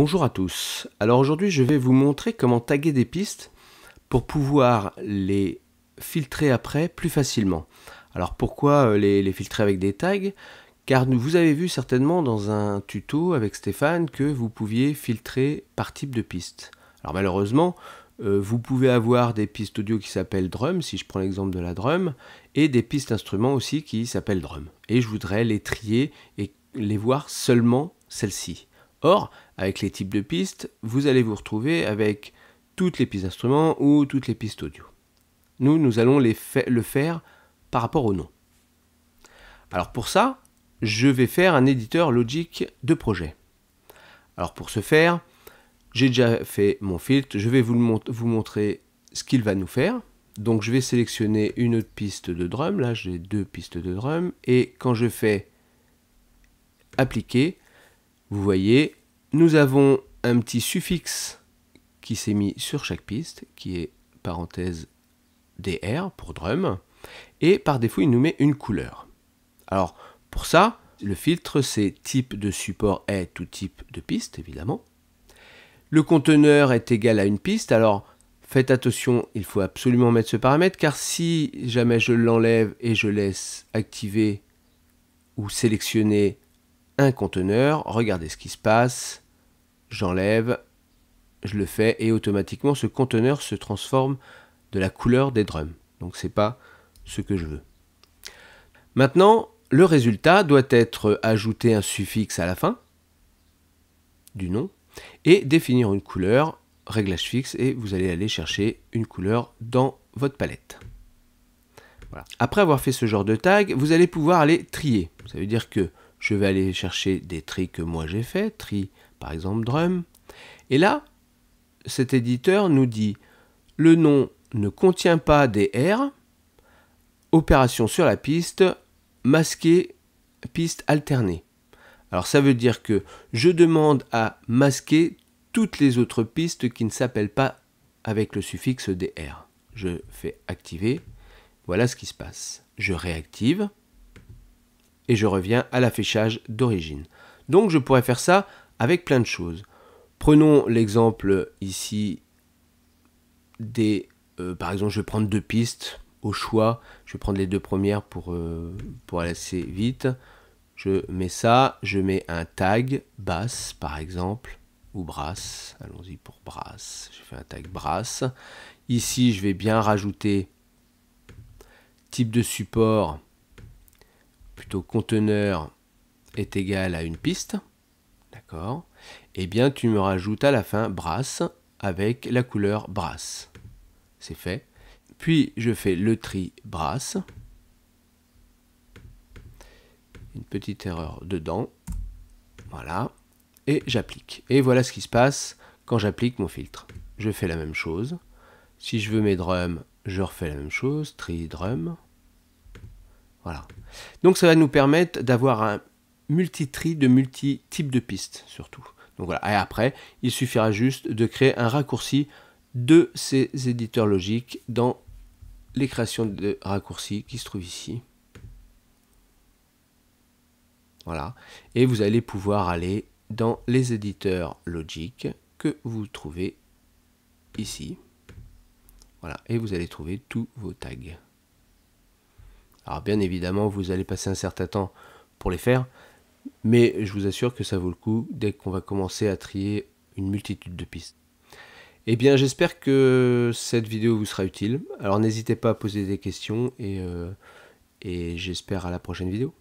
Bonjour à tous. Alors aujourd'hui je vais vous montrer comment taguer des pistes pour pouvoir les filtrer après plus facilement. Alors pourquoi les filtrer avec des tags? Car vous avez vu certainement dans un tuto avec Stéphane que vous pouviez filtrer par type de piste. Alors malheureusement, vous pouvez avoir des pistes audio qui s'appellent drum, si je prends l'exemple de la drum, et des pistes instruments aussi qui s'appellent drum. Et je voudrais les trier et les voir seulement celles-ci. Or, avec les types de pistes, vous allez vous retrouver avec toutes les pistes d'instruments ou toutes les pistes audio. Nous allons le faire par rapport au nom. Alors pour ça, je vais faire un éditeur Logic de projet. Alors pour ce faire, j'ai déjà fait mon filtre, je vais vous montrer ce qu'il va nous faire. Donc je vais sélectionner une autre piste de drum, là j'ai deux pistes de drum, et quand je fais appliquer, vous voyez, nous avons un petit suffixe qui s'est mis sur chaque piste, qui est parenthèse DR pour drum, et par défaut il nous met une couleur. Alors pour ça, le filtre c'est type de support est tout type de piste évidemment. Le conteneur est égal à une piste, alors faites attention, il faut absolument mettre ce paramètre, car si jamais je l'enlève et je laisse activer ou sélectionner un conteneur, regardez ce qui se passe, j'enlève, je le fais et automatiquement ce conteneur se transforme de la couleur des drums. Donc c'est pas ce que je veux. Maintenant, le résultat doit être ajouter un suffixe à la fin du nom et définir une couleur, réglage fixe, et vous allez aller chercher une couleur dans votre palette. Voilà. Après avoir fait ce genre de tag, vous allez pouvoir aller trier. Ça veut dire que je vais aller chercher des tris que moi j'ai fait, tri par exemple drum, et là, cet éditeur nous dit le nom ne contient pas des R, opération sur la piste, masquer piste alternée. Alors ça veut dire que je demande à masquer toutes les autres pistes qui ne s'appellent pas avec le suffixe DR. Je fais activer, voilà ce qui se passe. Je réactive et je reviens à l'affichage d'origine. Donc je pourrais faire ça avec plein de choses. Prenons l'exemple ici des... par exemple, je vais prendre deux pistes au choix. Je vais prendre les deux premières pour aller assez vite. Je mets ça, je mets un tag basse par exemple, ou brass, allons-y pour brass, j'ai fait un tag brass. Ici je vais bien rajouter type de support, plutôt conteneur est égal à une piste, d'accord. Et bien tu me rajoutes à la fin brass avec la couleur brass, c'est fait. Puis je fais le tri brass. Une petite erreur dedans, voilà, et j'applique. Et voilà ce qui se passe quand j'applique mon filtre. Je fais la même chose. Si je veux mes drums, je refais la même chose, tri drum. Voilà. Donc ça va nous permettre d'avoir un multi-tri de multi-types de pistes, surtout. Donc voilà. Et après, il suffira juste de créer un raccourci de ces éditeurs logiques dans les créations de raccourcis qui se trouvent ici. Voilà, et vous allez pouvoir aller dans les éditeurs Logic que vous trouvez ici. Voilà, et vous allez trouver tous vos tags. Alors bien évidemment, vous allez passer un certain temps pour les faire, mais je vous assure que ça vaut le coup dès qu'on va commencer à trier une multitude de pistes. Eh bien, j'espère que cette vidéo vous sera utile. Alors n'hésitez pas à poser des questions et j'espère à la prochaine vidéo.